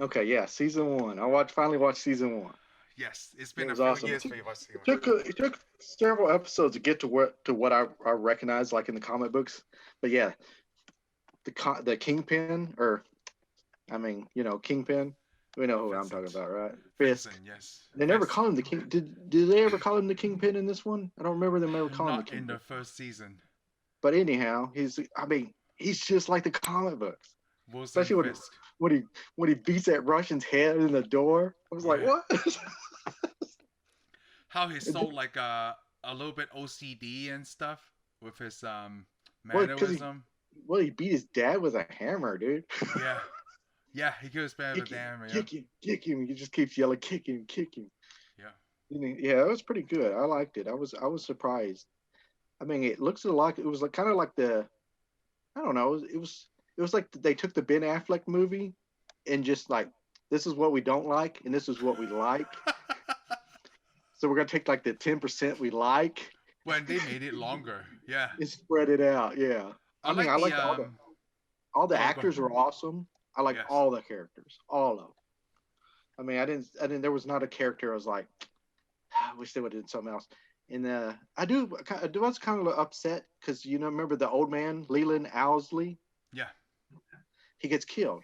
Okay, yeah, season one. Finally watched season one. Yes, it's It been a was few awesome. years for you watched season one. It took several episodes to get to what I recognize like in the comic books. But yeah, the Kingpin or I mean, Kingpin. We know who I'm talking Vincent. about, right? Fisk. Vincent, yes. They never Fisk. call him the King. Did they ever call him the Kingpin in this one? I don't remember them ever calling him the Not in Kingpin. the first season. But anyhow, he's just like the comic books, Wilson especially Fisk. when he when he beats that Russian's head in the door. I was like, Yeah. what? How he's so like a little bit OCD and stuff with his Well, because mannerism. he beat his dad with a hammer, dude. Yeah. Yeah, he goes bad with damn, yeah. Kick him. He just keeps yelling, kick him, kick him. Yeah. Yeah, it was pretty good. I liked it. I was surprised. I mean, it looks a lot. It was like kind of like I don't know. It was like they took the Ben Affleck movie and just like this is what we don't like and this is what we like. So we're gonna take like the 10% we like When they made it longer. Yeah. and spread it out. Yeah. I I mean, like I the liked all the oh go actors ahead. were awesome. I liked Yes. all the characters, all of them. I mean, I didn't. There was not a character I was like, I wish they would have done something else. And I was kind of upset because remember the old man Leland Owsley? Yeah. He gets killed.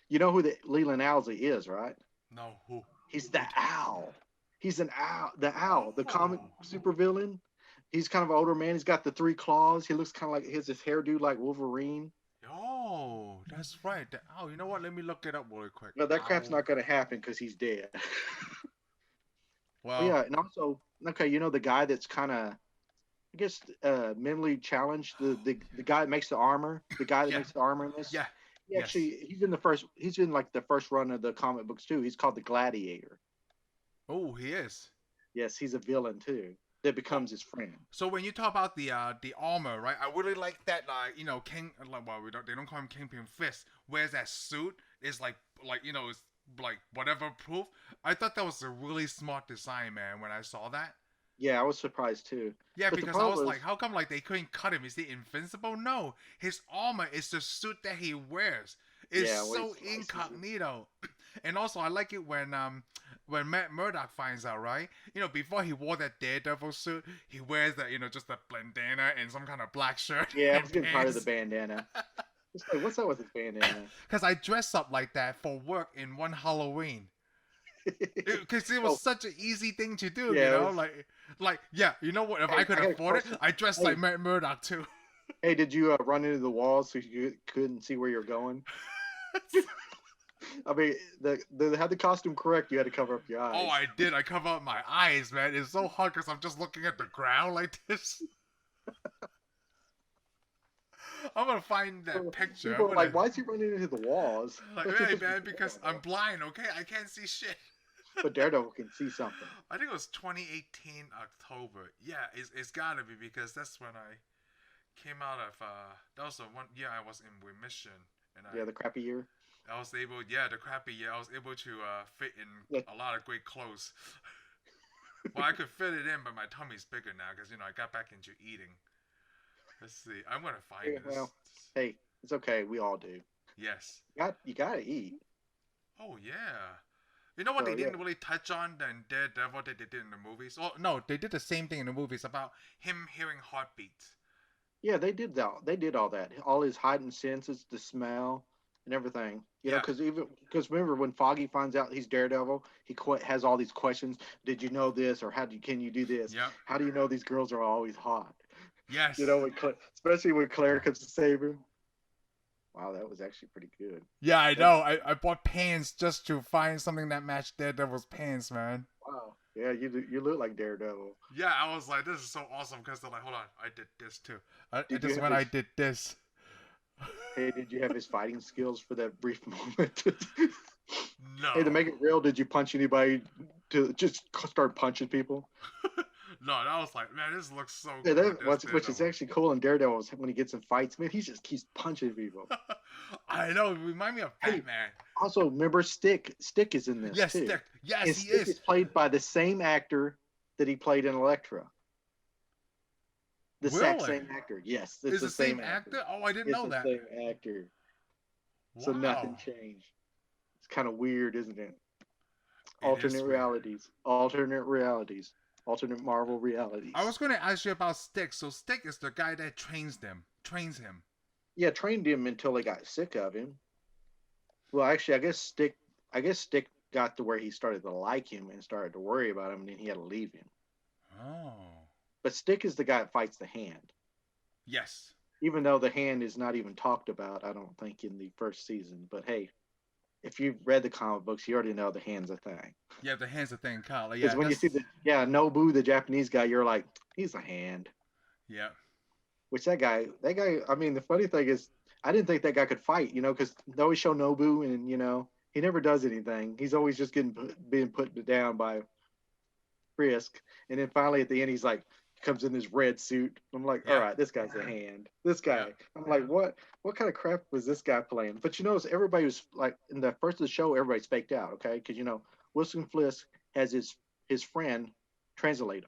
You know who the Leland Owsley is, right? No, who? He's the owl. He's an owl. The owl, the comic Oh. supervillain. He's kind of an older man. He's got the three claws. He looks kind of like his hairdo like Wolverine. Oh, that's right. Oh, you know what? Let me look it up really quick. But that crap's Ow. not going to happen because he's dead. Oh Well, yeah, and also okay, the guy that's kind of I guess mentally challenged, the guy that makes the armor, the guy that yeah. makes the armor in this. Yeah. He Yes. actually he's in like the first run of the comic books too. He's called the Gladiator. Oh, he is. Yes, he's a villain too that Oh, becomes his friend. so when you talk about the armor, right? I really like that, like King. Like, well, they don't call him Kingpin Fist. Wears that suit is like it's like whatever proof. I thought that was a really smart design, man. When I saw that, Yeah, I was surprised too. yeah, But the because I was problem like, was, how come like they couldn't cut him? Is he invincible? No, his armor is the suit that he wears. It's yeah, when he so slices it. incognito, and also I like it when Matt Murdock finds out, right? Before he wore that Daredevil suit, he wears that just a bandana and some kind of black shirt Yeah, I and was getting tired of the pants. bandana. It's like, what's up with his bandana? Because I dress up like that for work in one Halloween. Because it was Oh, such an easy thing to do, yeah. It was, like yeah, you know what? If I hey, could I got a afford it, question. I dressed like Hey, Matt Murdock too. hey, did you run into the walls so you couldn't see where you're going? I mean, they had the costume correct. You had to cover up your Oh, eyes. I did. I cover up my eyes, man. It's so hard because I'm just looking at the ground like this. I'm gonna find that So picture. I'm people are like, gonna why is he running into the walls? like, That's hey, just man, because I'm blind. Okay, I can't see shit. but Daredevil can see something. I think it was 2018 October. Yeah, it's gotta be because that's when I came out of. That was the one year I was in remission, and Yeah, the crappy year. I was able. Yeah, the crappy year. I was able to fit in Yeah, a lot of great clothes. Well, I could fit it in, but my tummy's bigger now because I got back into eating. Let's see. I'm gonna find yeah, this. well, hey, it's okay. We all do. Yes. You gotta eat. Oh yeah. You know what So they yeah, didn't really touch on in Daredevil that they did in the movies? Oh no, they did the same thing in the movies about him hearing heartbeats. yeah, they did that. They did all that. All his heightened senses, the smell, and everything. Yeah. Because remember when Foggy finds out he's Daredevil, has all these questions. Did you know this, or can you do this? Yep. How do you know these girls are always hot? Yes. Especially when Claire comes to save him. Wow, that was actually pretty good. Yeah, I That know. I bought pants just to find something that matched Daredevil's pants, man. wow. Yeah, you look like Daredevil. Yeah, I was like, this is so awesome because they're like, hold on, I did this too. Did This you is have when I his did this. Hey, did you have his fighting skills for that brief moment? Hey, to No. make it real, did you punch anybody to just start punching people? No, that was like, man, this looks so Yeah, good. which is actually cool in Daredevil is when he gets in fights, man, he just keeps punching people. I know. It remind me of Hey, Batman. also, remember Stick? Stick is in this Yes, too. Stick. Yes, And he Stick is. is played by the same actor that he played in Elektra. The exact Really? same actor. Yes, it's Is the the same same actor. actor? Oh, I didn't It's know the that. same actor. So nothing Wow. changed. It's kind of weird, isn't it? It is weird. Alternate Marvel I was realities. going to ask you about Stick. So Stick is the guy that trains him. Yeah, trained him until they got sick of him. Well, actually, I guess Stick got to where he started to like him and started to worry about him, and then he had to leave him. Oh. But Stick is the guy that fights the Hand, Yes. even though the Hand is not even talked about. I don't think in the first season. But hey, if you've read the comic books, you already know the Hand's a thing. Yeah, the hand's the thing, Kyle. Like, Because yeah, when you see that's Nobu, the Japanese guy, you're like, he's a Hand. yeah. Which that guy. I mean, the funny thing is, I didn't think that guy could fight. Because they always show Nobu, and he never does anything. He's always just being put down by Frisk, and then finally at the end, he's like, comes in this red suit. I'm like, all Yeah. right, this guy's a Hand. This Yeah. guy. I'm like, what kind of crap was this guy playing? But everybody was like, in the first of the show, everybody's faked out, okay? Because Wilson Fisk has his friend translate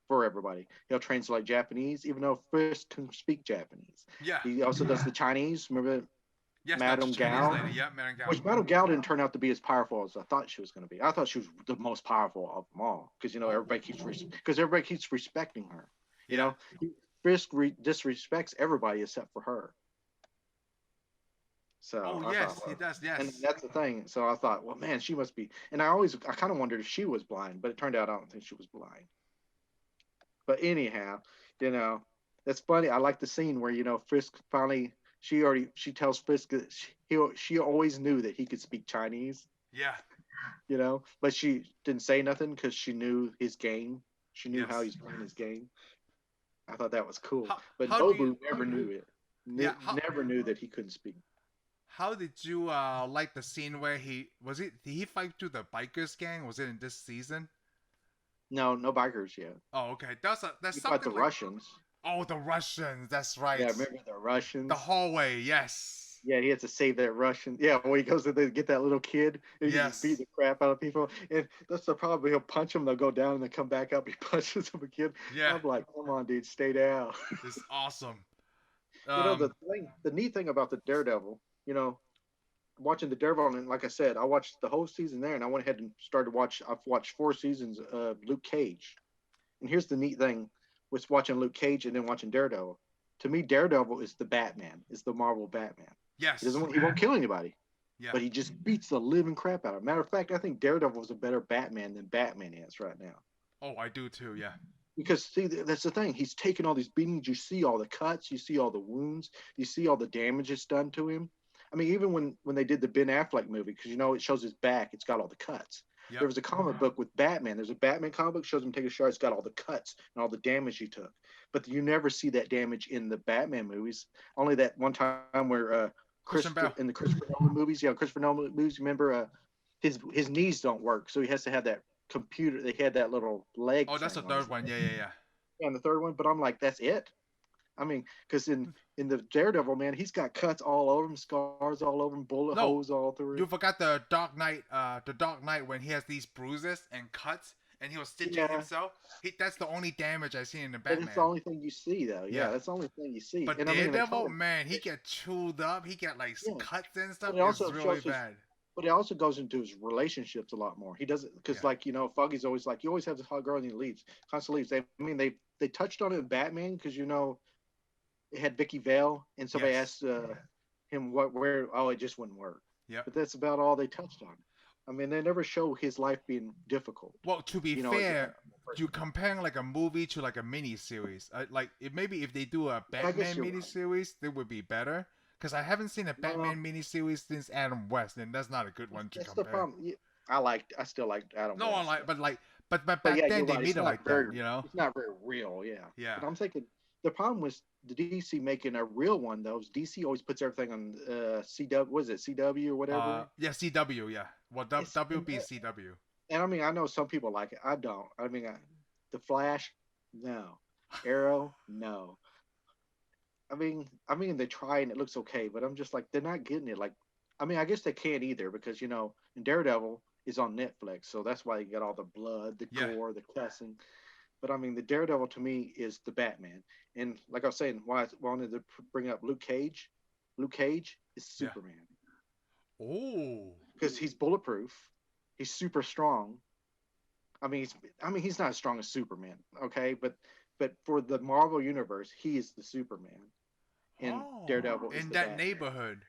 for everybody. He'll translate Japanese, even though Fisk can speak Japanese. Yeah. He also does the Chinese. Remember Yes, that's Madame the Chinese Gao? lady. Yeah, Madame Gao. Which Madame Gao didn't turn out to be as powerful as I thought she was going to be. I thought she was the most powerful of them all because Oh. everybody keeps respecting her. Yeah. Fisk disrespects everybody except for her. So Oh, I yes, thought, he does. and Yes. that's the thing. So I thought, well, man, she must be. And I kind of wondered if she was blind, but it turned out I don't think she was blind. But anyhow, you know, that's funny. I like the scene where Frisk finally she tells Frisk that she always knew that he could speak Chinese, Yeah. but she didn't say nothing because she knew his game. She knew how Yes. he's playing his game. I thought that was cool. But How do you? Nobu never knew it. Yeah. Never knew that he couldn't speak. How did you like the scene where did he fight through the bikers gang? Was it in this season? No, no bikers yet. Oh, okay. That's He fought something the like. Russians. Oh, the Russians. That's right. Yeah, remember the Russians? The hallway. Yes. Yeah, he has to save that Russian. Yeah, when he goes to get that little kid, and he just Yes. beat the crap out of people. And that's the problem. He'll punch them, they'll go down, and they come back up. He punches them again. Yeah. I'm like, come on, dude, stay down. It's awesome. The neat thing about the Daredevil, watching the Daredevil, and like I said, I watched the whole season there, and I went ahead and I've watched 4 seasons of Luke Cage. And here's the neat thing with watching Luke Cage and then watching Daredevil. To me, Daredevil is the Batman, is the Marvel Batman. Yes. He won't kill anybody. Yeah. But he just beats the living crap out of him. Matter of fact, I think Daredevil is a better Batman than Batman is right now. Oh, I do too. Yeah. Because see, that's the thing. He's taking all these beatings. You see all the cuts. You see all the wounds. You see all the damage it's done to him. I mean, even when they did the Ben Affleck movie, because it shows his back, it's got all the cuts. Yep. There was a comic book with Batman. There's a Batman comic book shows him taking a shower. It's got all the cuts and all the damage he took. But you never see that damage in the Batman movies. Only that one time where in the Christopher Nolan movies, Christopher Nolan movies. Remember, his knees don't work, so he has to have that computer. They had that little leg. Oh, that's the third one. Yeah. Yeah, and the third one. But I'm like, that's it. I mean, because in the Daredevil, man, he's got cuts all over him, scars all over him, bullet holes all through. You forgot the Dark Knight. The Dark Knight when he has these bruises and cuts, and he was stitching himself. That's the only damage I see in the Batman. But it's the only thing you see, though. Yeah, that's the only thing you see. But Daredevil, man, he get chewed up. He get like cuts and stuff. It's really bad. But it also goes into his relationships a lot more. He doesn't because Foggy's always like, you always have this hot girl and he leaves, constantly leaves. They touched on it in Batman because it had Vicky Vale, and somebody asked him it just wouldn't work. Yeah. But that's about all they touched on. I mean, they never show his life being difficult. Well, to be fair, you're comparing like a movie to like a mini series. Maybe if they do a Batman mini series, it would be better. Because I haven't seen a Batman mini series since Adam West, and that's not a good one to compare. That's the problem. I still liked Adam West. But back then they made it like that, It's not very real, Yeah. But I'm thinking the problem was the DC making a real one, though. DC always puts everything on CW. What is it, CW or whatever? CW, yeah. Well, WB CW. And I mean, I know some people like it. I don't. I mean, The Flash, no. Arrow, no. I mean, they try and it looks okay, but I'm just like, they're not getting it. Like, I mean, I guess they can't either because and Daredevil is on Netflix, so that's why you got all the blood, the gore, the cussing. But I mean, the Daredevil to me is the Batman, and like I was saying, why I wanted to bring up Luke Cage. Luke Cage is Superman. Oh. because he's bulletproof. He's super strong. He's not as strong as Superman, okay, but for the Marvel universe, he is the Superman, and Oh, Daredevil is in the that Batman. neighborhood.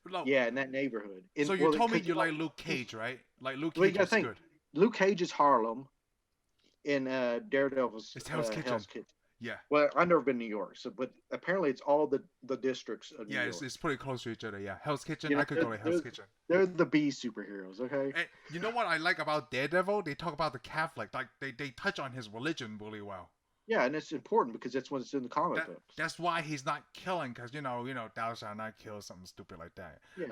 Look, Yeah, in that neighborhood. so you told me you like Luke Cage, right? Like Luke Well, you Cage gotta is think. good. Luke Cage is Harlem, in Daredevil's It's Hell's Kitchen. Hell's Kitchen. Yeah. Well, I've never been to New York, so but apparently it's all the districts of New Yeah, York. it's pretty close to each other. Yeah, Hell's Kitchen. You know, I could go to Hell's Kitchen. they're the B superheroes, okay? And you know what I like about Daredevil? They talk about the Catholic, like they touch on his religion really well. Yeah, and it's important because that's what's in the comic books. That's why he's not killing, because thou shalt not kill, something stupid like that. Yeah.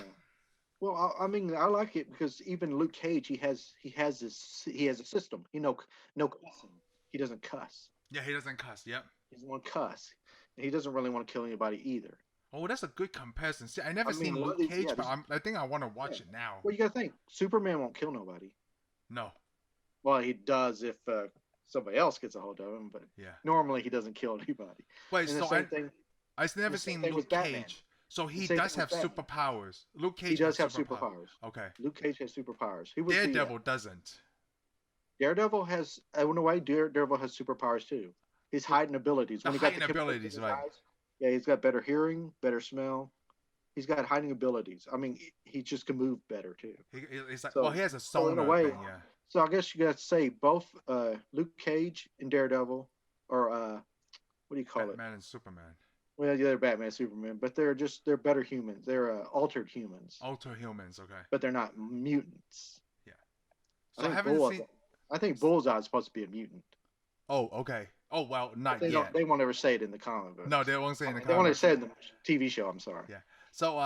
Well, I like it because even Luke Cage, he has a system. No cussing. He doesn't cuss. Yeah, he doesn't cuss. Yep. He doesn't want to cuss. And he doesn't really want to kill anybody either. Oh, that's a good comparison. See, I never seen Luke Cage, but I think I want to watch it now. Well, you gotta think, Superman won't kill nobody. No. Well, he does if somebody else gets a hold of him, but yeah, normally he doesn't kill anybody. Wait, so I've never seen Luke Cage. So he does have superpowers. Luke Cage does have superpowers. Okay. Luke Cage has superpowers. Daredevil doesn't. Daredevil has, in a way, Daredevil has superpowers too. His heightened abilities. When he got the abilities, right? Eyes, yeah, he's got better hearing, better smell. He's got heightened abilities. He just can move better too. He's like, he has a sonar in a way, thing, yeah. So I guess you got to say both Luke Cage and Daredevil, or what do you call it? Batman and Superman. Well, yeah, they're Batman and Superman, but they're better humans. They're altered humans. Altered humans, okay. But they're not mutants. Yeah. So I think Bullseye is supposed to be a mutant. Oh, okay. Oh, well, not yet. They won't ever say it in the comic book. No, they won't say it in the comic book. They won't ever say it in the TV show, I'm sorry. Yeah. So,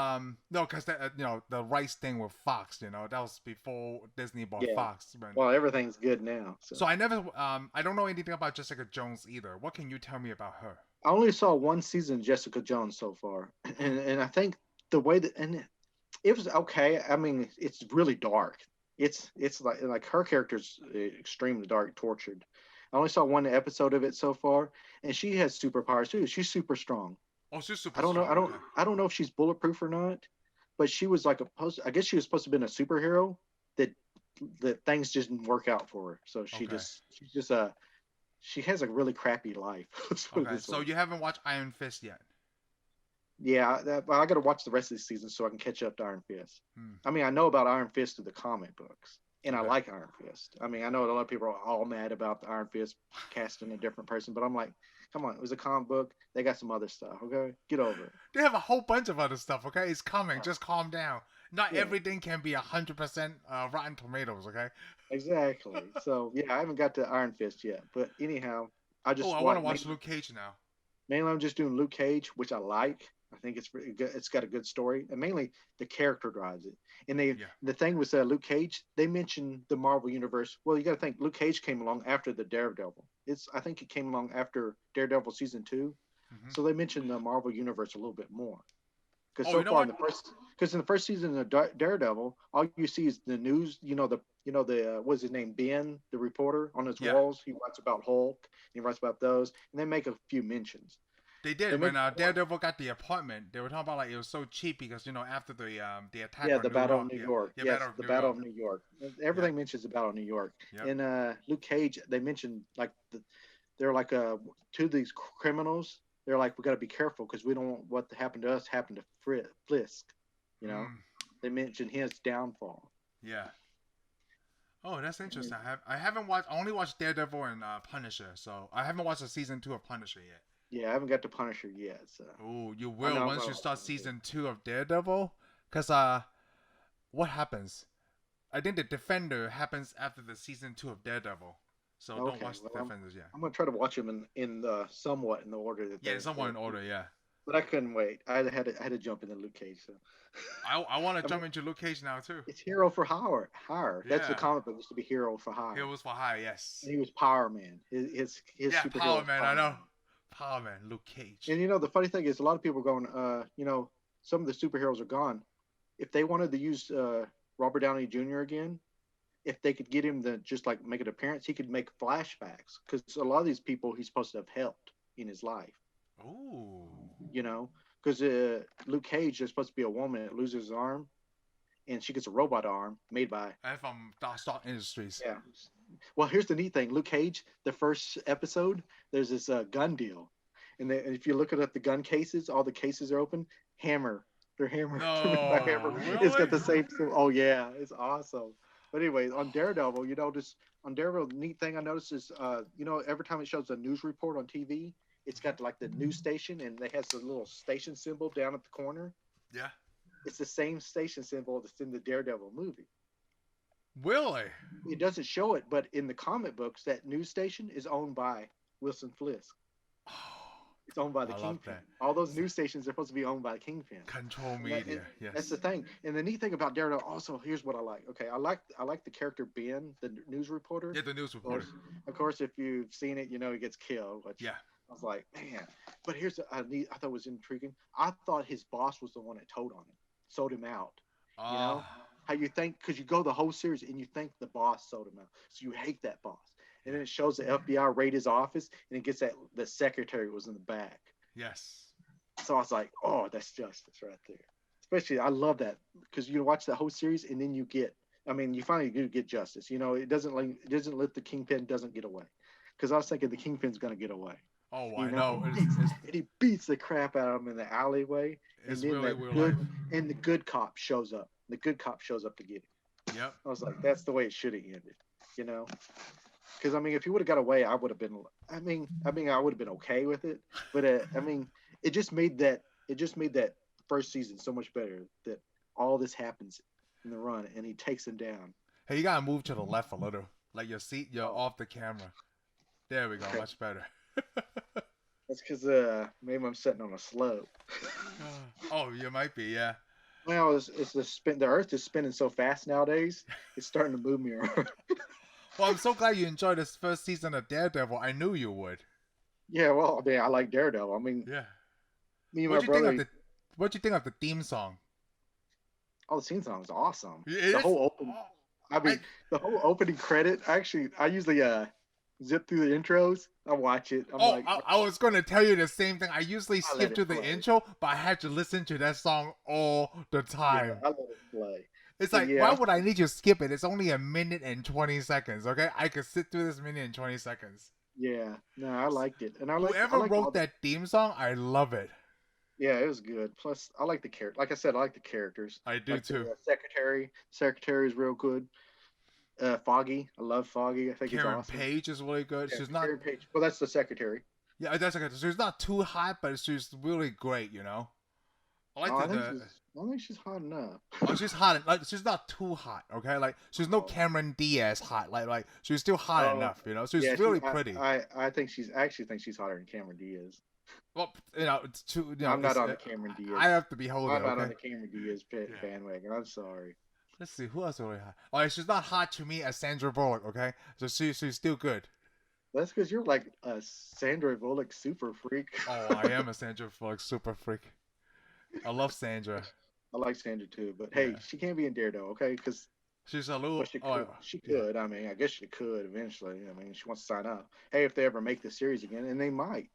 no, because, the rights thing with Fox, that was before Disney bought Fox. But... Well, everything's good now. So I never, I don't know anything about Jessica Jones either. What can you tell me about her? I only saw one season of Jessica Jones so far. And I think the way that, and it was okay. It's really dark. It's like her character's extremely dark, tortured. I only saw one episode of it so far, and she has superpowers too. She's super strong. Oh, she's super. I don't know if she's bulletproof or not, but she was like I guess she was supposed to have been a superhero that things just didn't work out for her. So she has a really crappy life. Okay, so you haven't watched Iron Fist yet? Yeah, I got to watch the rest of the season so I can catch up to Iron Fist. I know about Iron Fist through the comic books. And I like Iron Fist. I know a lot of people are all mad about the Iron Fist casting a different person, but I'm like, come on, it was a comic book. They got some other stuff, okay? Get over it. They have a whole bunch of other stuff, okay? It's coming. Just calm down. Not everything can be 100% Rotten Tomatoes, okay? Exactly. So, yeah, I haven't got to Iron Fist yet. But anyhow, I want to watch Luke Cage now. Mainly I'm just doing Luke Cage, which I like. I think it's pretty good. It's got a good story, and mainly the character drives it. And the thing with Luke Cage, they mentioned the Marvel universe. Well, you got to think Luke Cage came along after the Daredevil. I think it came along after Daredevil season 2, so they mentioned the Marvel universe a little bit more. Because in the first season of Daredevil, all you see is the news. What's his name, Ben, the reporter on his walls. He writes about Hulk. He writes about those, and they make a few mentions. They did when Daredevil got the apartment. They were talking about it was so cheap because after the attack. Yeah, the Battle of New York. Yes, the Battle of New York. Everything mentions the Battle of New York. Yep. In Luke Cage, they mentioned they're like two of these criminals. They're like, we got to be careful because we don't want what happened to us happen to Fisk. They mentioned his downfall. Yeah. Oh, that's interesting. I haven't watched. I only watched Daredevil and Punisher, so I haven't watched the season 2 of Punisher yet. Yeah, I haven't got to Punisher yet. So. Oh, you will once you start season 2 of Daredevil. Because what happens? I think the Defender happens after the season 2 of Daredevil. So don't watch the Defenders yet. I'm gonna try to watch them in somewhat in the order that. Somewhat in order, yeah. But I couldn't wait. I had to jump into Luke Cage. So. I want to jump into Luke Cage now too. It's Hero for Hire. That's the comic book. Used to be Hero for Hire. Heroes for Hire, yes. And he was Power Man. His superhero. Power Man. I know. Power Man, Luke Cage. And the funny thing is, a lot of people are going, some of the superheroes are gone. If they wanted to use Robert Downey Jr. again, if they could get him to just make an appearance, he could make flashbacks because a lot of these people he's supposed to have helped in his life. Oh. Because Luke Cage is supposed to be a woman that loses his arm, and she gets a robot arm made by. And from Stark Industries. Yeah. Well, here's the neat thing. Luke Cage, the first episode, there's this gun deal, and if you look at the gun cases, all the cases are open. Hammer, they're Hammer. No, Hammer. really? It's got the same. Oh yeah, it's awesome. But anyway, on Daredevil, just on Daredevil, the neat thing I noticed is, every time it shows a news report on TV, it's got like the news station, and it has the little station symbol down at the corner. Yeah. It's the same station symbol that's in the Daredevil movie. Really? It doesn't show it, but in the comic books, that news station is owned by Wilson Fisk. Oh, it's owned by the Kingpin. All those news stations are supposed to be owned by the Kingpin. Control media. Yes. That's the thing. And the neat thing about Daredevil, also, here's what I like. Okay, I like the character Ben, the news reporter. Yeah, the news reporter. Of course, if you've seen it, he gets killed. Which yeah. I was like, man. But here's I thought was intriguing. I thought his boss was the one that told on him, sold him out. How you think, because you go the whole series and you think the boss sold him out, so you hate that boss. And then it shows the FBI raid his office, and it gets that the secretary was in the back. Yes. So I was like, oh, that's justice right there. Especially, I love that, because you watch the whole series and then you finally do get justice. It doesn't let the Kingpin doesn't get away. Because I was thinking the Kingpin's gonna get away. Oh, I know. And he beats the crap out of him in the alleyway. It's and then really and the good cop shows up. The good cop shows up to get him. Yep. I was like, that's the way it should have ended, Because if he would have got away, I would have been. I would have been okay with it. But it just made that first season so much better. That all this happens in the run, and he takes him down. Hey, you gotta move to the left a little, like your seat. You're off the camera. There we go. Okay. Much better. That's because maybe I'm sitting on a slope. Oh, you might be, yeah. Well, it's the Earth is spinning so fast nowadays. It's starting to move me around. Well, I'm so glad you enjoyed this first season of Daredevil. I knew you would. Yeah, well, I like Daredevil. Yeah. Me and my brother. What'd you think of the theme song? Oh, the theme song was awesome. The whole opening credit. Actually, I usually zip through the intros. I watch it. I was going to tell you the same thing. I usually skip to the intro, but I had to listen to that song all the time. Yeah, I let it play. It's like, why would I need you to skip it? It's only 1 minute and 20 seconds, okay? I could sit through this minute and 20 seconds. Yeah, no, I liked it. And whoever wrote that theme song, I love it. Yeah, it was good. Plus, I like the character. Like I said, I like the characters. I do too. The secretary is real good. Foggy, I love Foggy. I think he's awesome. Karen Page is really good. Yeah, she's not. Karen Page. Well, that's the secretary. Yeah, that's okay. She's not too hot, but she's really great. I think she's hot enough. Oh, she's hot. Like, she's not too hot. Okay, like she's no Cameron Diaz hot. Like she's still hot enough. She's really pretty. I actually think she's hotter than Cameron Diaz. Well, it's too. I'm not on the Cameron Diaz. I have to be holding. I'm not on the Cameron Diaz bandwagon. I'm sorry. Let's see, who else is really hot? Oh, she's not hot to me as Sandra Bullock, okay? So she's still good. That's because you're like a Sandra Bullock super freak. Oh, I am a Sandra Bullock super freak. I love Sandra. I like Sandra too, but hey, she can't be in Daredevil, okay? Because she's a little. She could. I mean, I guess she could eventually. I mean, she wants to sign up. Hey, if they ever make the series again, and they might.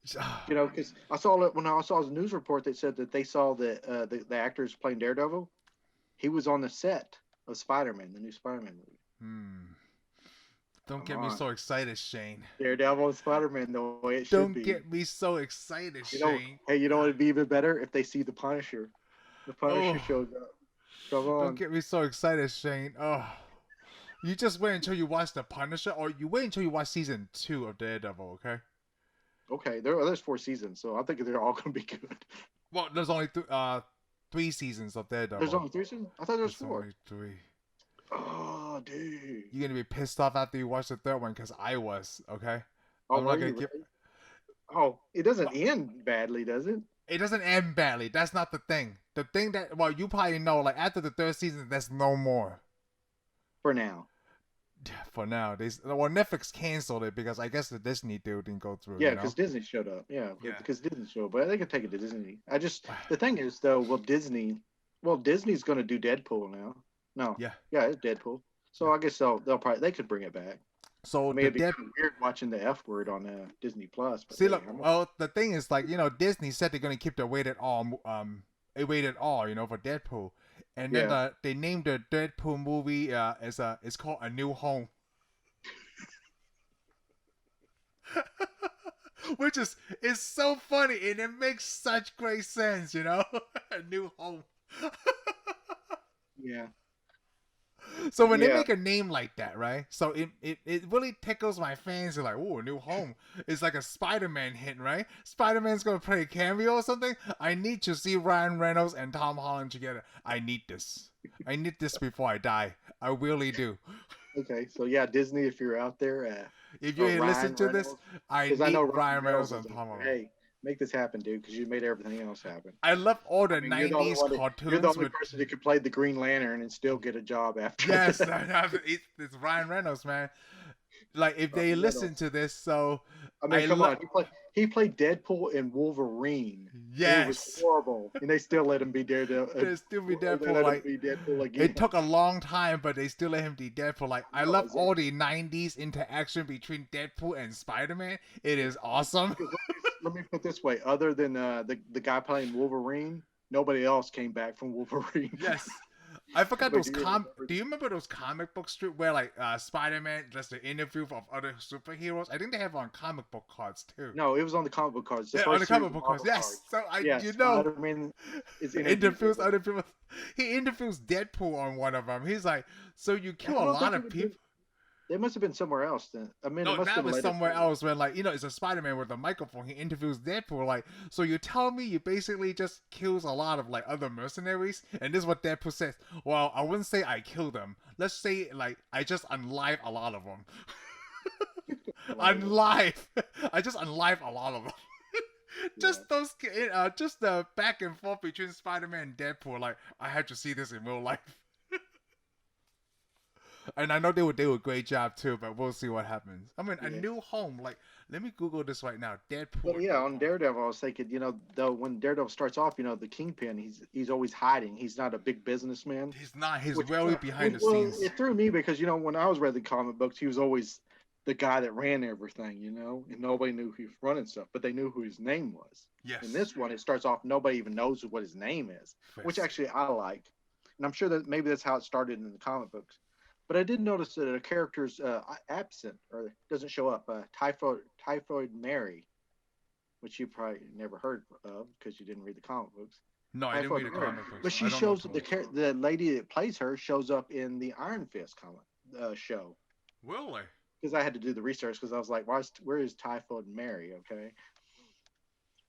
Because I saw it when I saw the news report that said that they saw the actors playing Daredevil. He was on the set of Spider-Man, the new Spider-Man movie. Don't get me so excited, Shane. Daredevil and Spider-Man the way it should be. Don't get me so excited, Shane. Hey, you know what would be even better? If they see the Punisher. The Punisher shows up. Come on. Don't get me so excited, Shane. Oh, you just wait until you watch the Punisher, or you wait until you watch season 2 of Daredevil, okay? Okay, there's 4 seasons, so I think they're all going to be good. Well, there's only 3 seasons of Daredevil. There's only 3 seasons? I thought there was 4. Only 3. Oh, dude. You're going to be pissed off after you watch the 3rd one, because I was, okay? Oh, Oh, it doesn't end badly, does it? It doesn't end badly. That's not the thing. The thing that, well, you probably know, like, after the 3rd season, there's no more. For now. For now. Netflix canceled it because I guess the Disney deal didn't go through. Yeah, because Disney showed up. Yeah, because Disney showed up. But they can take it to Disney. The thing is, though, Disney's going to do Deadpool now. No. Yeah, it's Deadpool. So I guess they could bring it back. So it'd be kind of weird watching the F word on Disney Plus. See, look, the thing is, like, Disney said they're going to keep the rated R, for Deadpool. And then they named the Deadpool movie it's called A New Home. Which is so funny and it makes such great sense, you know? A new home. Yeah. So when they make a name like that, right? So it really tickles my fans. They're like, oh, a new home. It's like a Spider-Man hit, right? Spider-Man's gonna play a cameo or something. I need to see Ryan Reynolds and Tom Holland together. I need this. I need this before I die. I really do. Okay, so yeah, Disney, if you're out there, if you listen to this, I need Ryan Reynolds and Tom Holland. Hey, make this happen, dude, because you made everything else happen. I love all the 90s cartoons. You're the only person that could play the Green Lantern and still get a job after. Yes, it's Ryan Reynolds, man. Like, if they listen to this, so... I mean, come on. He played Deadpool and Wolverine. Yes. It was horrible. And they still let him be Daredevil. They still be Deadpool. Like, be Deadpool again. It took a long time, but they still let him be Deadpool. Like, I love all the 90s interaction between Deadpool and Spider-Man. It is awesome. Let me put it this way. Other than the guy playing Wolverine, nobody else came back from Wolverine. Yes. I forgot those do you remember those comic book strip where like Spider-Man does the interview of other superheroes? I think they have on comic book cards too. No, it was on the comic book cards. On the comic book cards. Yes. So Spider-Man is interviews other people. He interviews Deadpool on one of them. He's like, so you kill a lot of people. They must have been somewhere else then. I mean, that was somewhere else when, like, it's a Spider-Man with a microphone. He interviews Deadpool. Like, so you tell me you basically just kills a lot of, like, other mercenaries? And this is what Deadpool says. Well, I wouldn't say I killed them. Let's say, like, I just unlive a lot of them. I just unlive a lot of them. Just the back and forth between Spider-Man and Deadpool. Like, I had to see this in real life. And I know they would do a great job too, but we'll see what happens. I mean, A New Home. Like, let me Google this right now. Deadpool. Well, yeah, on Daredevil, I was thinking, though, when Daredevil starts off, the Kingpin, he's always hiding. He's not a big businessman. He's not. He's really behind the scenes. It threw me because, when I was reading the comic books, he was always the guy that ran everything, and nobody knew he was running stuff, but they knew who his name was. Yes. In this one, it starts off, nobody even knows what his name is, which actually I like. And I'm sure that maybe that's how it started in the comic books. But I did notice that a character's absent or doesn't show up. Typhoid Mary, which you probably never heard of because you didn't read the comic books. No, I didn't read the comic books. But she shows the lady that plays her shows up in the Iron Fist comic show. Really? Because I had to do the research because I was like, where is Typhoid Mary? Okay.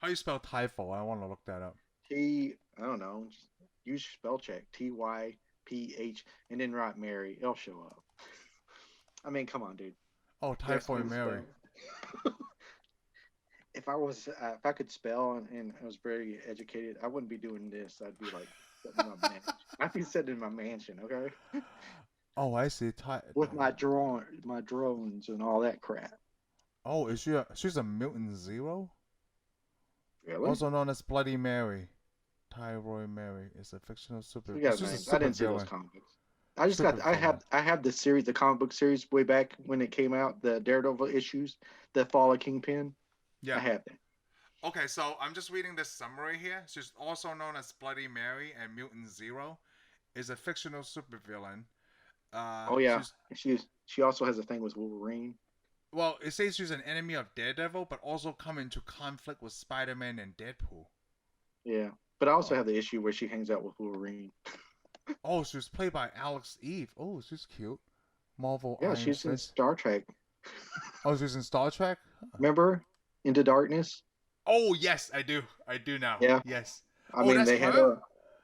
How do you spell typhoid? I want to look that up. I don't know. Just use spell check. TYPH and then write Mary. It'll show up. I mean, come on, dude. Oh, Typhoid Mary. If I could spell and I was very educated, I wouldn't be doing this. I'd be like I'd be sitting in my mansion, okay? Oh, I see. With my drones and all that crap. Oh, she's a mutant zero? Really? Also known as Bloody Mary. Typhoid Mary is a fictional super. I didn't see those comic books. I have the series, the comic book series way back when it came out, the Daredevil issues, the Fall of Kingpin. Yeah, I have that. Okay, so I'm just reading this summary here. She's also known as Bloody Mary and Mutant Zero, is a fictional supervillain. She also has a thing with Wolverine. Well, it says she's an enemy of Daredevil, but also come into conflict with Spider-Man and Deadpool. Yeah. But I also have the issue where she hangs out with Wolverine. Oh, she was played by Alex Eve. Oh, she's cute. Marvel. Yeah, she's in Star Trek. Oh, she's in Star Trek? Remember? Into Darkness? Oh, yes, I do. I do now. Yeah. Yes. I mean, they had her.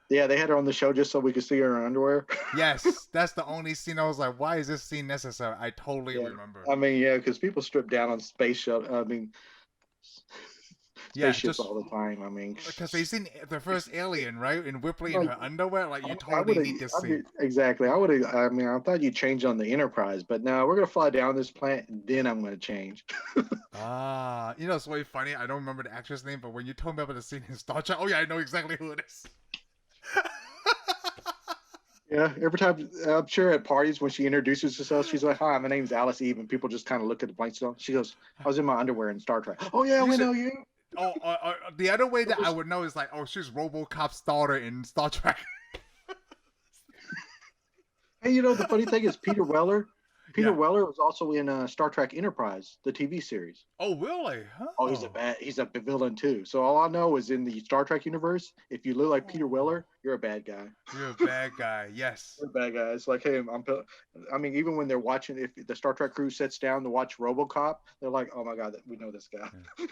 Yeah, they had her on the show just so we could see her in underwear. Yes, that's the only scene I was like, why is this scene necessary? I totally remember. I mean, yeah, because people strip down on space shuttle. I mean... spaceships all the time. I mean, because they seen the first alien, right? And Ripley in her underwear. Like, you totally need to see. Exactly. I thought you'd change on the Enterprise, but no, we're gonna fly down this planet, and then I'm gonna change. It's really funny. I don't remember the actress name, but when you told me about the scene in Star Trek, oh yeah, I know exactly who it is. Yeah, every time, I'm sure at parties when she introduces herself, she's like, "Hi, my name's Alice Eve," and people just kind of look at the blank stuff. She goes, "I was in my underwear in Star Trek." Oh yeah, we know you. The other way that I would know is like, oh, she's RoboCop's daughter in Star Trek. Hey, you know the funny thing is Peter Weller. Peter Yeah. Weller was also in Star Trek Enterprise, the TV series. Oh, really? Oh, Oh. he's a villain too. So all I know is in the Star Trek universe, if you look like Peter Oh. Weller, you're a bad guy. You're a bad guy. Yes. You're a bad guy. It's like, hey, I mean, even when they're watching, if the Star Trek crew sits down to watch RoboCop, they're like, oh my god, we know this guy. Yeah.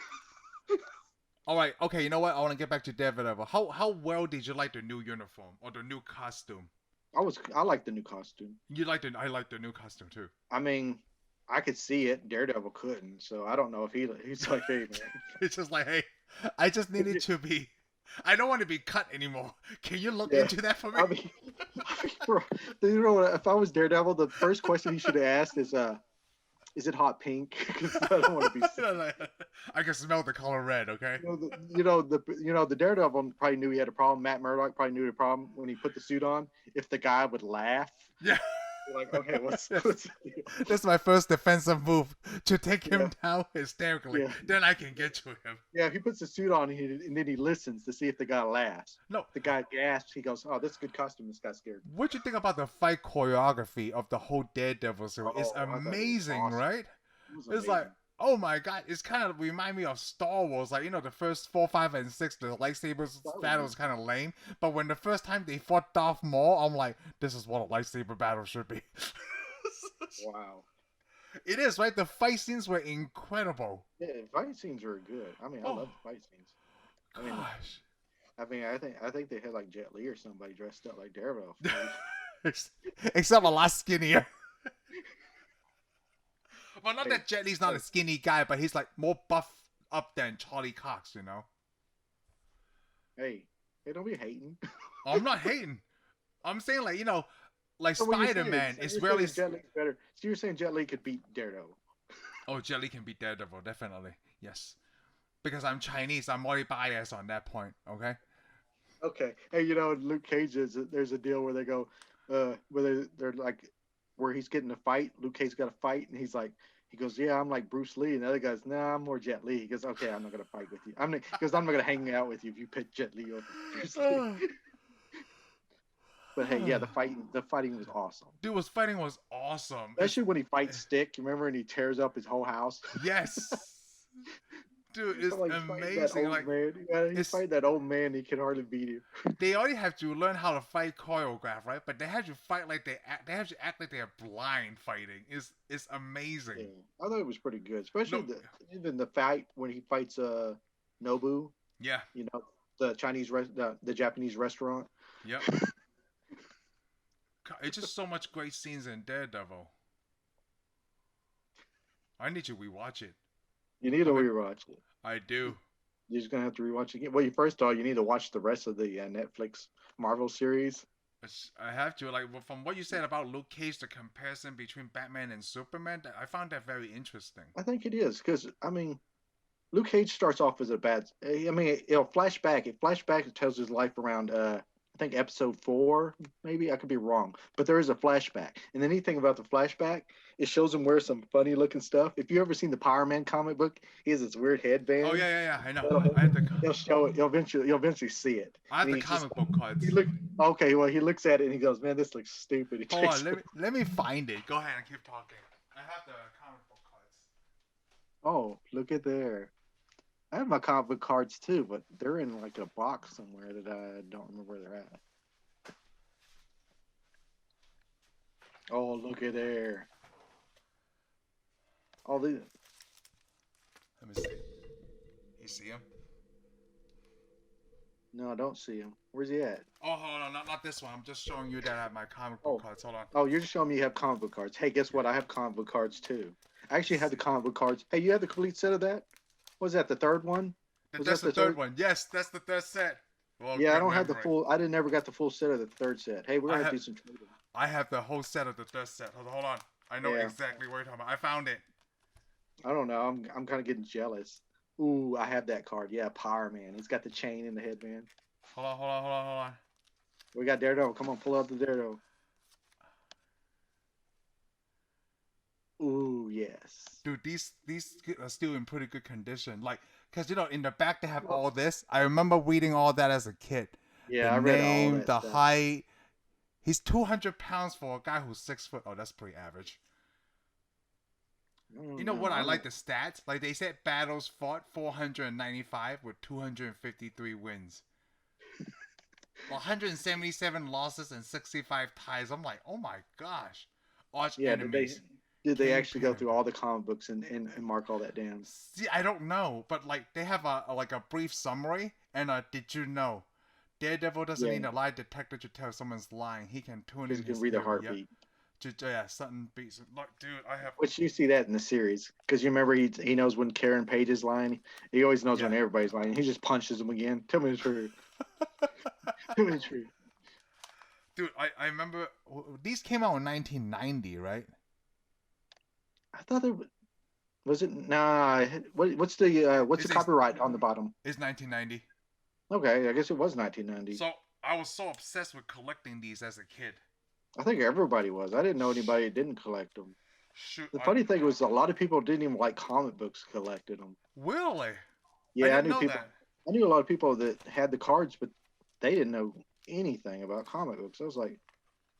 All right. Okay. You know what? I want to get back to Daredevil. How well did you like the new uniform or the new costume? I like the new costume. You liked it. I liked the new costume too. I mean, I could see it. Daredevil couldn't, so I don't know if he's like, hey It's just like, hey, I just needed to be. I don't want to be cut anymore. Can you look man. into that for me? I mean, bro, you know, if I was Daredevil, the first question he should have asked is it hot pink? Because I don't want to be. I can smell the color red. Okay. The Daredevil probably knew he had a problem. Matt Murdock probably knew the problem when he put the suit on. If the guy would laugh, Yeah. like, okay, what's the deal? That's my first defensive move, to take him down hysterically. Yeah. Then I can get to him. Yeah, if he puts the suit on and then he listens to see if the guy laughs. No. The guy gasps. He goes, "Oh, this is a good costume. This guy's scared." What you think about the fight choreography of the whole Daredevil series? It's I thought it was amazing, awesome. right? It was It's amazing. like, oh my god, it's kind of remind me of Star Wars. Like, the first 4, 5, and 6, the lightsabers battle was kind of lame. But when the first time they fought Darth Maul, I'm like, this is what a lightsaber battle should be. Wow. It is, right? The fight scenes were incredible. Yeah, fight scenes were good. I mean, I love the fight scenes. Gosh. I think they had like Jet Li or somebody dressed up like Daredevil. Except a lot skinnier. Well, not Hey, that Jet Li's not a skinny guy, but he's like more buff up than Charlie Cox, Hey, don't be hating. I'm not hating. I'm saying, like, like So what you're Spider-Man saying- is you're really. saying Jet Li's better. So you're saying Jet Li could beat Daredevil? Oh, Jet Li can beat Daredevil, definitely. Yes. Because I'm Chinese, I'm already biased on that point, okay? Okay. Hey, Luke Cage there's a deal where they go, where they're like, where he's getting a fight. Luke Cage got a fight, and he goes, yeah, I'm like Bruce Lee, and the other guy's, nah, I'm more Jet Li. He goes, okay, I'm not gonna fight with you. I'm not gonna hang out with you if you pit Jet Li over Bruce Lee. But hey, yeah, the fighting was awesome. Dude, fighting was awesome. Especially when he fights Stick, remember, and he tears up his whole house. Yes. Dude, it's like amazing. Like, he's fighting that old man. He can hardly beat him. They already have to learn how to fight choreograph, right? But they have to fight like they have to act like they're blind fighting. It's amazing. Yeah, I thought it was pretty good, especially even the fight when he fights Nobu. Yeah. The the Japanese restaurant. Yep. It's just so much great scenes in Daredevil. I need to rewatch it. You need to rewatch it. I do. You're just gonna have to rewatch it again. Well, first of all, you need to watch the rest of the Netflix Marvel series. I have to. Like, from what you said about Luke Cage, the comparison between Batman and Superman, I found that very interesting. I think it is because Luke Cage starts off as a bad. Flashback. It tells his life around. I think episode 4, maybe. I could be wrong, but there is a flashback. And the neat thing about the flashback, it shows him wear some funny looking stuff. If you ever seen the Power Man comic book, he has this weird headband. Oh yeah, I know. I had He'll show it. You'll eventually see it. I have the comic book cards. He looks at it and he goes, "Man, this looks stupid." Hold on, let me find it. Go ahead and keep talking. I have the comic book cards. Oh, look at there. I have my comic book cards too, but they're in like a box somewhere that I don't remember where they're at. Oh, look at there. All these. Let me see. You see him? No, I don't see him. Where's he at? Oh, hold on, not this one. I'm just showing you that I have my comic book cards. Hold on. Oh, you're just showing me you have comic book cards. Hey, guess what? I have comic book cards too. I actually have the comic book cards. Hey, you have the complete set of that? Was that the third one? That's the third one. Yes, that's the third set. Well, yeah, I don't have the full. I never got the full set of the third set. Hey, we're gonna have to do some trading. I have the whole set of the third set. Hold on. I know exactly what you're talking about. I found it. I don't know. I'm kind of getting jealous. Ooh, I have that card. Yeah, Power Man. He's got the chain in the headband. Hold on. We got Daredevil. Come on, pull out the Daredevil. Ooh, yes. Dude, these are still in pretty good condition. Like, because, in the back they have all this. I remember reading all that as a kid. Yeah, I read all name, that the stuff. height, He's 200 pounds for a guy who's 6 foot. Oh, that's pretty average. You know what? I like the stats. Like they said, battles fought 495 with 253 wins. 177 losses and 65 ties. I'm like, oh my gosh. Arch enemies. Did they actually go through all the comic books and mark all that down? See, I don't know, but like they have a brief summary. And did you know, Daredevil doesn't need a lie detector to tell someone's lying. He can tune in. He can read their heartbeat. Yeah, something beats. Look, dude, I have. Which you see that in the series because you remember he knows when Karen Page is lying. He always knows when everybody's lying. He just punches them again. Tell me the truth. Tell me the truth. Dude, I remember these came out in 1990, right? I thought it was it. Nah. What's the copyright on the bottom? It's 1990. Okay, I guess it was 1990. So I was so obsessed with collecting these as a kid. I think everybody was. I didn't know anybody that didn't collect them. Shoot, the funny thing was a lot of people didn't even like comic books collected them. Really? Yeah, I knew people. That. I knew a lot of people that had the cards, but they didn't know anything about comic books. I was like,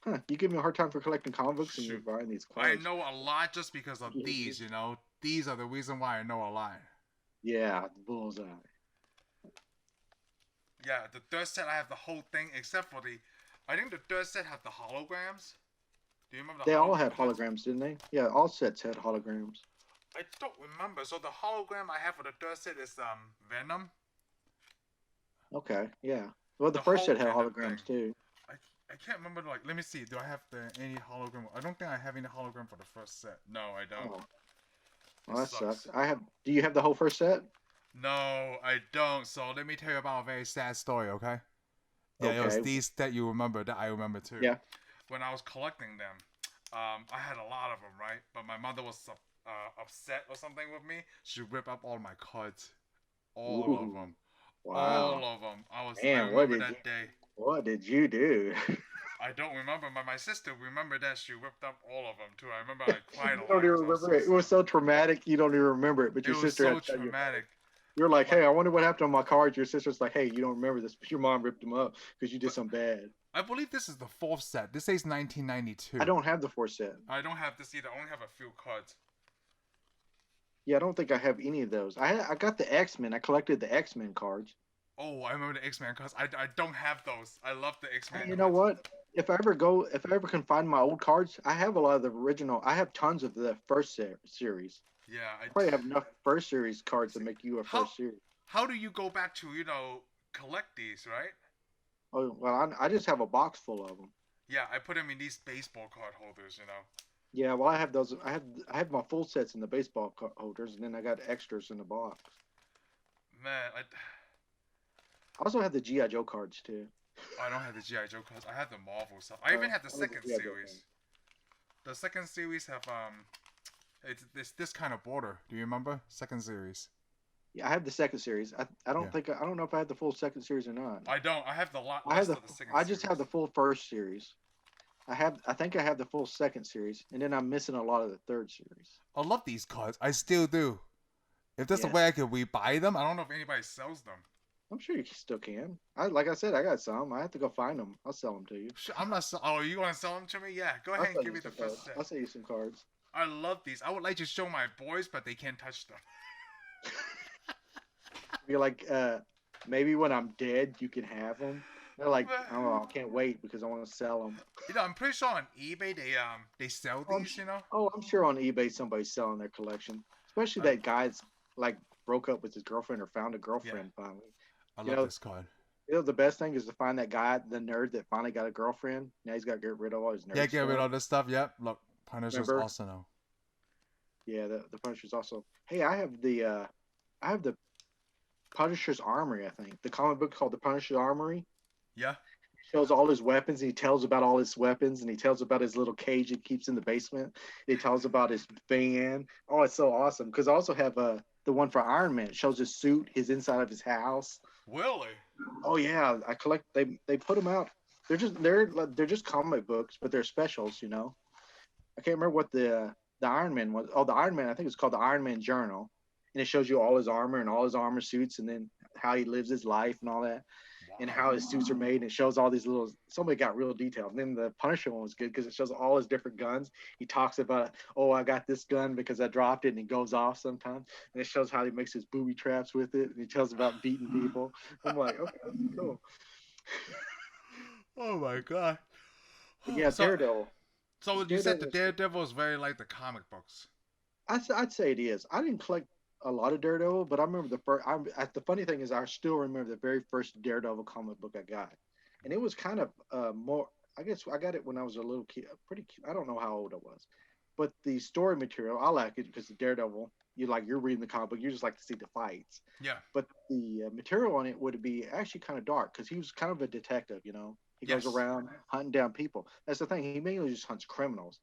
huh, you give me a hard time for collecting comic books and you're buying these cards. I know a lot just because of these, you know. These are the reason why I know a lot. Yeah, bullseye. Yeah, the third set I have the whole thing except for I think the third set had the holograms. Do you remember? They all had holograms, didn't they? Yeah, all sets had holograms. I don't remember. So the hologram I have for the third set is Venom. Okay, yeah. Well, the first set had holograms too. I can't remember. Like, let me see. Do I have any hologram? I don't think I have any hologram for the first set. No, I don't. Oh. Well, that sucks. Do you have the whole first set? No, I don't. So let me tell you about a very sad story, okay? Yeah, okay. It was these that you remember that I remember too. Yeah. When I was collecting them, I had a lot of them, right? But my mother was upset or something with me. She ripped up all my cards. All of them. Wow. All of them. I remember that day. What did you do? I don't remember, but my sister remembered that she ripped up all of them too. I remember I cried a lot. You don't even remember it. It was so traumatic. You don't even remember it. But your sister was so traumatic. You're like, hey, I wonder what happened on my cards. Your sister's like, hey, you don't remember this, but your mom ripped them up because you did something bad. I believe this is the fourth set. This says 1992. I don't have the fourth set. I don't have this either. I only have a few cards. Yeah, I don't think I have any of those. I got the X-Men. I collected the X-Men cards. Oh, I remember the X-Men cards. I don't have those. I love the X-Men. You know what? If I ever can find my old cards, I have a lot of the original. I have tons of the first series. Yeah, I probably have enough first series cards to make you a first series. How do you go back to collect these, right? Oh well, I just have a box full of them. Yeah, I put them in these baseball card holders, Yeah, well, I have those. I have my full sets in the baseball card holders, and then I got extras in the box. Man, I also have the G.I. Joe cards too. I don't have the G.I. Joe cards. I have the Marvel stuff. I even have the second series. The second series have it's this kind of border. Do you remember second series? Yeah, I have the second series. I don't know if I have the full second series or not. I don't. I have the lot. I just have the full first series. I think I have the full second series, and then I'm missing a lot of the third series. I love these cards. I still do. If there's a way I could rebuy them, I don't know if anybody sells them. I'm sure you still can. Like I said, I got some. I have to go find them. I'll sell them to you. I'm not. Oh, you want to sell them to me? Yeah, go ahead and give me the first set. I'll sell you some cards. I love these. I would like to show my boys, but they can't touch them. You're like, maybe when I'm dead, you can have them. They're like, oh, I can't wait because I want to sell them. I'm pretty sure on eBay they sell these. Oh, I'm sure on eBay somebody's selling their collection. Especially that guy's like broke up with his girlfriend or found a girlfriend finally. I love this card. The best thing is to find that guy, the nerd that finally got a girlfriend. Now he's got to get rid of all his nerds. Yeah, get rid of all this stuff. Yep. Look, Punisher's also now. Yeah, the Punisher's also. Hey, I have the Punisher's Armory. I think the comic book called the Punisher's Armory. Yeah. He shows all his weapons. And he tells about all his weapons, and he tells about his little cage he keeps in the basement. He tells about his van. Oh, it's so awesome. Because I also have the one for Iron Man. It shows his suit, his inside of his house. Really? Oh yeah, I collect. They put them out. They're just comic books, but they're specials. I can't remember what the Iron Man was. Oh, the Iron Man. I think it's called the Iron Man Journal, and it shows you all his armor and all his armor suits, and then how he lives his life and all that. Wow. and how his suits are made, and it shows all these little. Somebody got real detail. And then the Punisher one was good because it shows all his different guns. He talks about, oh, I got this gun because I dropped it, and it goes off sometimes. And it shows how he makes his booby traps with it, and he tells about beating people. I'm like, okay, cool. Oh my god. But yeah, Daredevil. So you said the Daredevil is very like the comic books. I'd say it is. I didn't collect a lot of Daredevil, but I remember the first. The funny thing is, I still remember the very first Daredevil comic book I got, and it was kind of more. I guess I got it when I was a little kid, pretty. I don't know how old I was, but the story material I like it because the Daredevil. You're reading the comic book, you just like to see the fights. Yeah. But the material on it would be actually kind of dark because he was kind of a detective. He goes around hunting down people. That's the thing. He mainly just hunts criminals.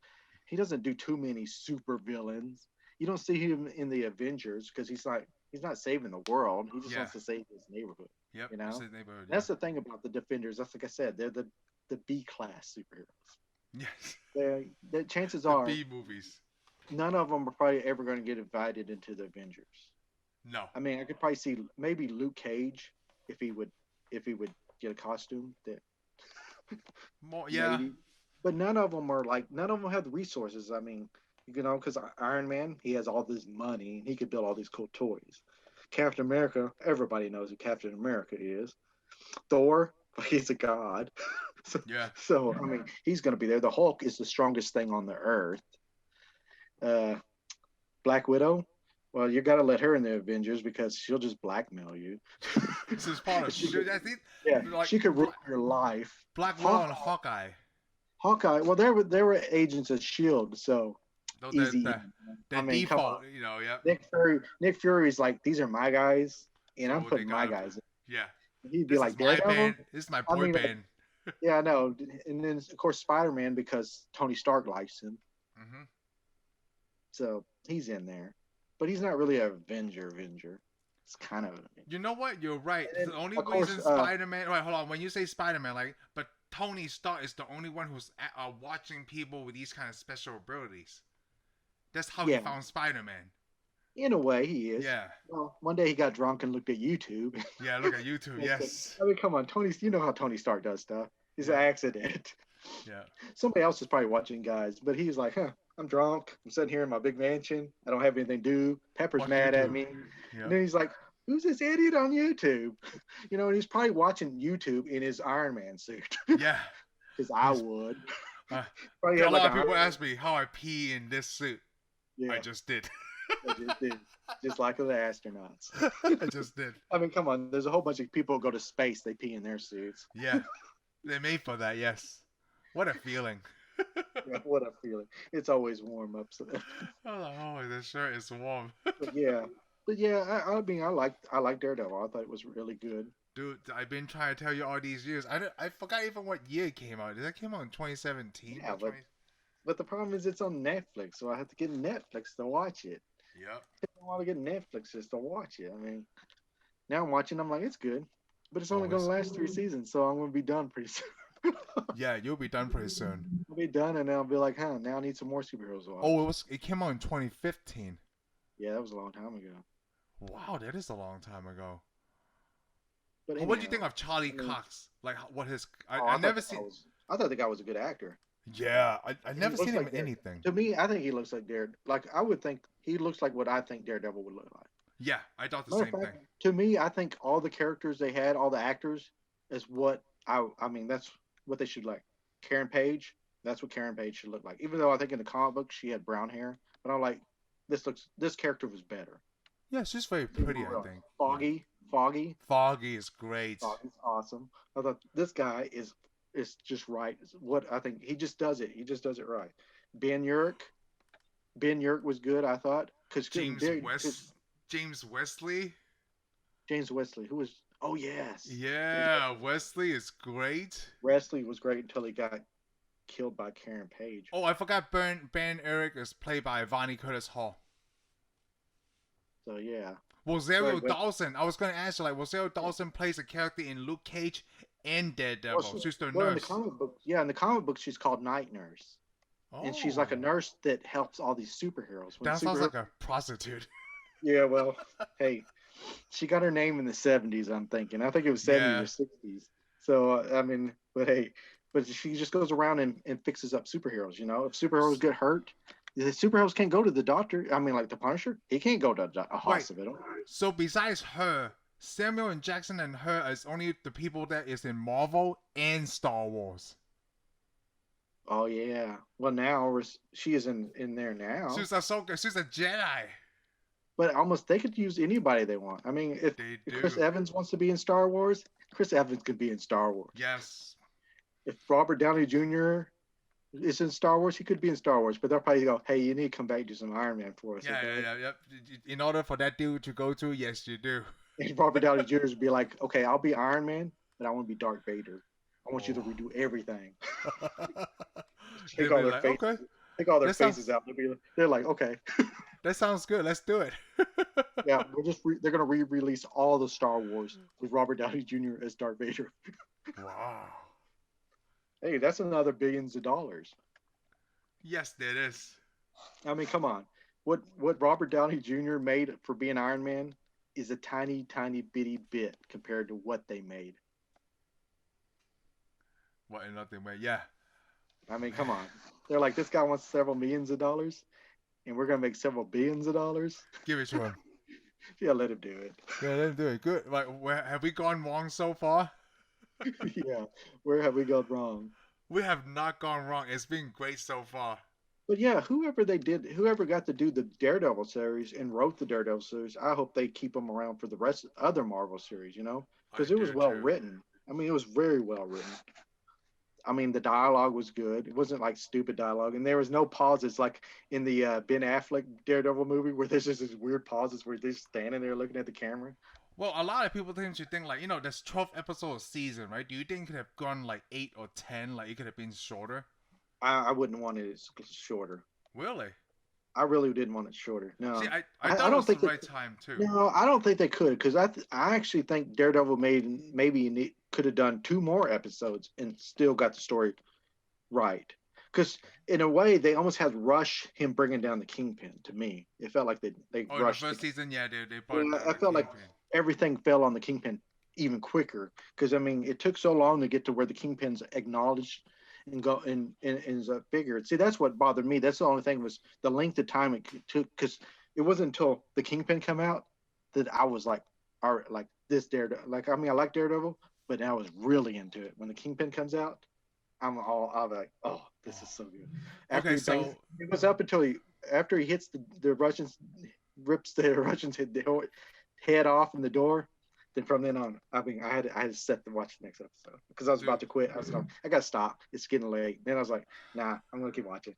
He doesn't do too many super villains. You don't see him in the Avengers because he's not saving the world. He just wants to save his neighborhood. Yep. That's the thing about the Defenders. That's like I said, they're the B class superheroes. Yes. The chances are B movies. None of them are probably ever going to get invited into the Avengers. No. I mean, I could probably see maybe Luke Cage if he would get a costume. Maybe. But none of them have the resources. I mean, because Iron Man, he has all this money and he could build all these cool toys. Captain America, everybody knows who Captain America is. Thor, he's a god. So I mean, he's going to be there. The Hulk is the strongest thing on the earth. Black Widow, well, you got to let her in the Avengers because she'll just blackmail you. This is part of she could ruin your life. Black Widow and Hawkeye. Well, they were agents of Shield, so easy. The default, Nick Fury's like, these are my guys, and I'm putting my guys in. Yeah. He'd be like, Daredevil. This is my boy band. Yeah, I know. And then of course Spider-Man because Tony Stark likes him. Mm-hmm. So he's in there, but he's not really an Avenger. It's kind of. You know what? You're right. Then, the only reason Spider-Man. Wait, hold on. When you say Spider-Man, but Tony Stark is the only one who's watching people with these kind of special abilities. That's how he found Spider-Man. In a way, he is. Yeah. Well, one day he got drunk and looked at YouTube. Yeah, look at YouTube. Yes. I mean, come on, Tony. You know how Tony Stark does stuff. It's an accident. Yeah. Somebody else is probably watching, guys, but he's like, I'm drunk. I'm sitting here in my big mansion. I don't have anything to do. Pepper's mad at me. Yeah. And then he's like, who's this idiot on YouTube? And he's probably watching YouTube in his Iron Man suit. Yeah. Because I would. A lot of people ask me how I pee in this suit. Yeah. I just did. I just did. Just like the astronauts. I just did. I mean, come on. There's a whole bunch of people who go to space. They pee in their suits. Yeah. They're made for that, yes. What a feeling. Yeah, what a feeling. It's always warm up. So. Oh, the shirt is warm. But yeah, I mean, I like Daredevil. I thought it was really good. Dude, I've been trying to tell you all these years. I forgot even what year it came out. Did that came out in 2017? Yeah, but the problem is it's on Netflix, so I have to get Netflix to watch it. Yep. I don't want to get Netflix just to watch it. I mean, now I'm watching. I'm like, it's good, but it's only going to last 3 seasons, so I'm going to be done pretty soon. Yeah, you'll be done pretty soon. I'll be done, and then I'll be like, now I need some more superheroes to watch. Oh, it came out in 2015. Yeah, that was a long time ago. Wow, that is a long time ago. But anyhow, what do you think of Charlie Cox? Like, what his? I thought the guy was a good actor. Yeah, I never seen him in anything. To me, I think he looks like Daredevil. Like, I would think he looks like what I think Daredevil would look like. Yeah, I thought the same thing. To me, I think all the characters they had, all the actors, is what I mean, that's what they should like. Karen Page, that's what Karen Page should look like. Even though I think in the comic book she had brown hair, but I'm like, this character was better. Yeah, she's very pretty, I think. Foggy is great. Foggy's awesome. I thought this guy is just right. What I think he just does it. He just does it right. Ben Urich was good, I thought. James Wesley, who was yes. Yeah, Wesley is great. Wesley was great until he got killed by Karen Page. Oh, I forgot Ben Urich is played by Vondie Curtis-Hall. So yeah. Rosario Dawson. I was going to ask you, Rosario Dawson plays a character in Luke Cage and Daredevil. She's the nurse. In the comic book, she's called Night Nurse. Oh. And she's like a nurse that helps all these superheroes. That sounds like a prostitute. Yeah, well, hey, She got her name in the 70s, I'm thinking. I think it was 70s Yeah. or 60s. So, I mean, but hey, but she just goes around and fixes up superheroes, you know? If superheroes get hurt, the superheroes can't go to the doctor. I mean, like the Punisher, he can't go to a Wait. hospital. So besides her, Samuel and Jackson and her is only the people that is in Marvel and Star Wars. Oh, yeah. Well, now she is in there now. She's Ahsoka. She's a Jedi. But almost they could use anybody they want. I mean, if They do. Chris Evans wants to be in Star Wars, Chris Evans could be in Star Wars. Yes. If Robert Downey Jr. is in Star Wars, he could be in Star Wars. But they'll probably go, "Hey, you need to come back and do some Iron Man for us." Yeah, okay? yeah. In order for that dude to go to, yes, you do. And Robert Downey Jr. would be like, "Okay, I'll be Iron Man, but I want to be Darth Vader. I want you to redo everything." Take all their faces. Okay. Take all their faces out. They're like, "Okay." That sounds good. Let's do it. Yeah, they're gonna re-release all the Star Wars with Robert Downey Jr. as Darth Vader. Wow. Hey, that's another billions of dollars. Yes, it is. I mean, come on. What Robert Downey Jr. made for being Iron Man is a tiny, tiny bitty bit compared to what they made. What in nothing way? Yeah. I mean, come on. They're like, this guy wants several millions of dollars, and we're gonna make several billions of dollars. Give it to him. Yeah, let him do it. Yeah, let him do it. Good. Like, have we gone wrong so far? Yeah. Where have we gone wrong? We have not gone wrong. It's been great so far. But yeah, whoever got to do the Daredevil series and wrote the Daredevil series, I hope they keep them around for the rest of other Marvel series, you know, because it was well written. I mean, it was very well written. I mean, the dialogue was good. It wasn't like stupid dialogue, and there was no pauses like in the Ben Affleck Daredevil movie where there's just these weird pauses where they're just standing there looking at the camera. Well, a lot of people think like, there's 12 episodes a season, right? Do you think it could have gone like 8 or 10? Like it could have been shorter? I wouldn't want it shorter. Really? I really didn't want it shorter. No. See, I thought it was the right time too. No, I don't think they could, because I actually think Daredevil maybe could have done 2 more episodes and still got the story right. Because in a way, they almost had to rush him bringing down the Kingpin. To me, it felt like they rushed. The first season, yeah, they I felt like everything fell on the Kingpin even quicker, because I mean, it took so long to get to where the Kingpin's acknowledged and go and is figured. See, that's what bothered me. That's the only thing, was the length of time it took, because it wasn't until the Kingpin come out that I was like, all right, like this Daredevil. Like, I mean, I like Daredevil, but I was really into it. When the Kingpin comes out, I'm like, oh, this is so good. After it was up until after he hits the Russians, rips the Russians' head off in the door. Then from then on, I mean, I had to set to watch the next episode because I was about to quit. I was like, I gotta stop. It's getting late. Then I was like, nah, I'm gonna keep watching.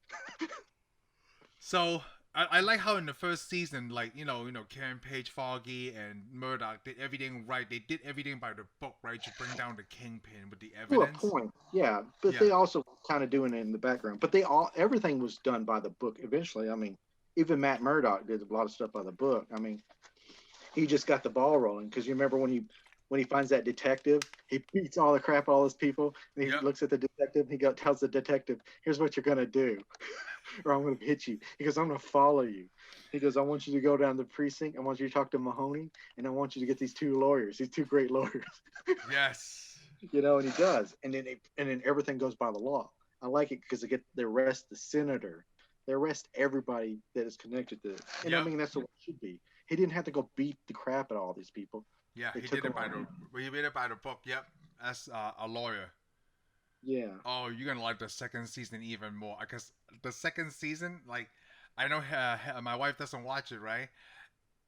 So I like how in the first season, like Karen Page, Foggy, and Murdock did everything right. They did everything by the book, right, to bring down the Kingpin with the evidence. To a point, yeah. But they also kind of doing it in the background. But everything was done by the book eventually. I mean, even Matt Murdock did a lot of stuff by the book. I mean, he just got the ball rolling, because you remember when he finds that detective, he beats all the crap out of all those people, and he looks at the detective, and he tells the detective, "Here's what you're gonna do, or I'm gonna hit you." He goes, "I'm gonna follow you." He goes, "I want you to go down the precinct. I want you to talk to Mahoney, and I want you to get these 2 lawyers, these 2 great lawyers." Yes. And he does, and then everything goes by the law. I like it because they arrest the senator, they arrest everybody that is connected to it, and I mean, that's what it should be. He didn't have to go beat the crap out of all these people. Yeah, he did it by the book. Yep, as a lawyer. Yeah. Oh, you're gonna like the second season even more, because the second season, like, I know my wife doesn't watch it, right?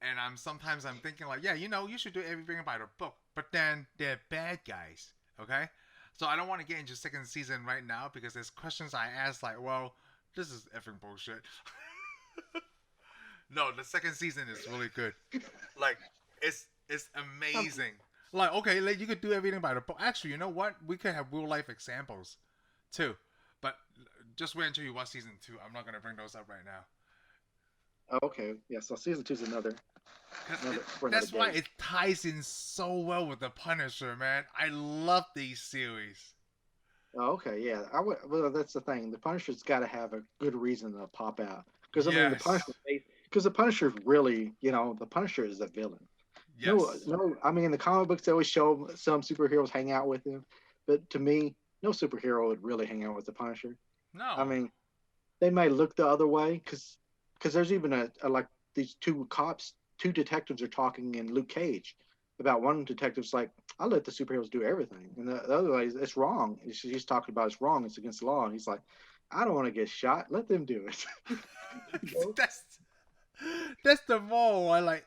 And sometimes I'm thinking like, yeah, you should do everything by the book, but then they're bad guys, okay? So I don't want to get into second season right now, because there's questions I ask like, well, this is effing bullshit. No, the second season is really good. Like, it's amazing. Like, okay, like, you could do everything by the book. Actually, you know what? We could have real life examples too. But just wait until you watch season 2. I'm not gonna bring those up right now. Okay. Yeah. So season 2 is another. That's why it ties in so well with the Punisher, man. I love these series. Oh, okay. Yeah. Well, that's the thing. The Punisher's got to have a good reason to pop out, because I mean, the Punisher really, the Punisher is a villain. Yes. No. I mean, in the comic books, they always show some superheroes hang out with him, but to me, no superhero would really hang out with the Punisher. I No. mean, they may look the other way because there's even a like these two detectives are talking in Luke Cage about one detective's like, I let the superheroes do everything, and the other way, it's wrong. He's talking about it's wrong, it's against the law, and he's like, I don't want to get shot, let them do it. You know? that's that's the more I like.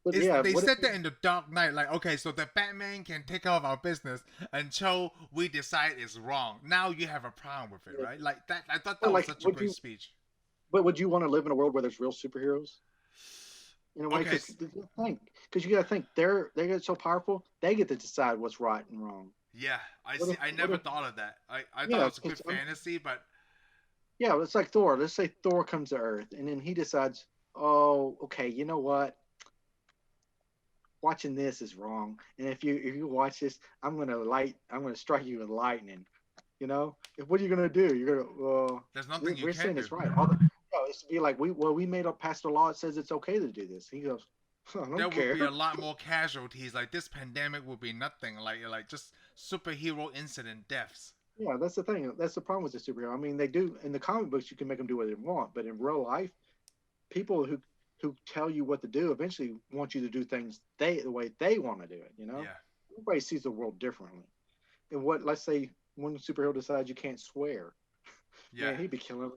But Is yeah, they said that in the Dark Knight, like, okay, so the Batman can take care of our business until we decide it's wrong. Now you have a problem with it, right? Like that. I thought that was like, such a great speech. but would you want to live in a world where there's real superheroes? In a way, Okay. because you got to think they get so powerful, they get to decide what's right and wrong. Yeah, I What see. if, I what never if, thought of that. I thought yeah, it was a good fantasy, but yeah, it's like Thor. Let's say Thor comes to Earth, and then he decides, oh, okay, you know what? Watching this is wrong, and if you watch this, I'm gonna strike you with lightning. You know, what are you gonna do? You're gonna, well, there's nothing you we're can saying do. it's right. It's to be like we made up passed a law that says it's okay to do this. He goes, I There don't would care. be a lot more casualties. Like this pandemic would be nothing. Like just superhero incident deaths. Yeah, that's the thing. That's the problem with the superhero. I mean, they do in the comic books. You can make them do what they want, but in real life, people who tell you what to do eventually want you to do things the way they want to do it. You know, Yeah. everybody sees the world differently. And what let's say one superhero decides you can't swear, Yeah. man, he'd be killing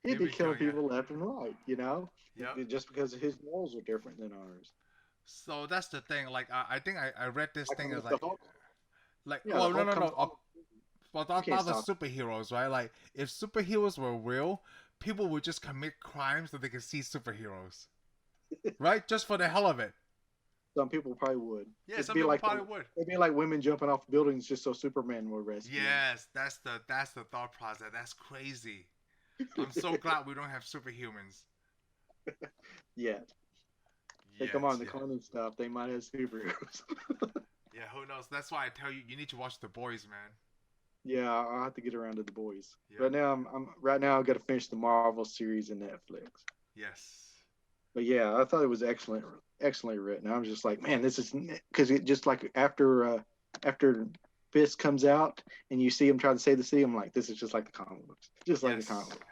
He'd be killing you. people left and right. You know, Yep. just because his morals are different than ours. So that's the thing. Like I think I read this Like thing as if the Hulk, yeah, the well, no Hulk no comes no. on, Well, you not can't the stop. superheroes, right? Like if superheroes were real, people would just commit crimes so they could see superheroes, right? Just for the hell of it. Some people probably would. Yeah, It'd some be people like probably would. it'd be like women jumping off buildings just so Superman would rescue them. Yes, that's the thought process. That's crazy. I'm so glad we don't have superhumans. Yeah. They come Yes, on the yeah. cloning stuff. They might have superheroes. Yeah, who knows? That's why I tell you, you need to watch The Boys, man. Yeah, I'll have to get around to the boys. Yep. Right now, I'm right now. I got to finish the Marvel series in Netflix. Yes. But yeah, I thought it was excellently written. I was just like, man, this is because it just like after Fisk comes out and you see him trying to save the city. I'm like, this is just like the comic books, just like the comic books.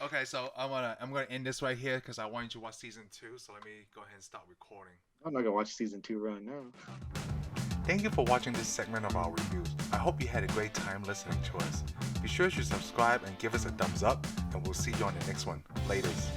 Okay, so I'm gonna end this right here because I want you to watch season 2. So let me go ahead and start recording. I'm not gonna watch season 2 right now. Thank you for watching this segment of our reviews. I hope you had a great time listening to us. Be sure to subscribe and give us a thumbs up, and we'll see you on the next one. Laters.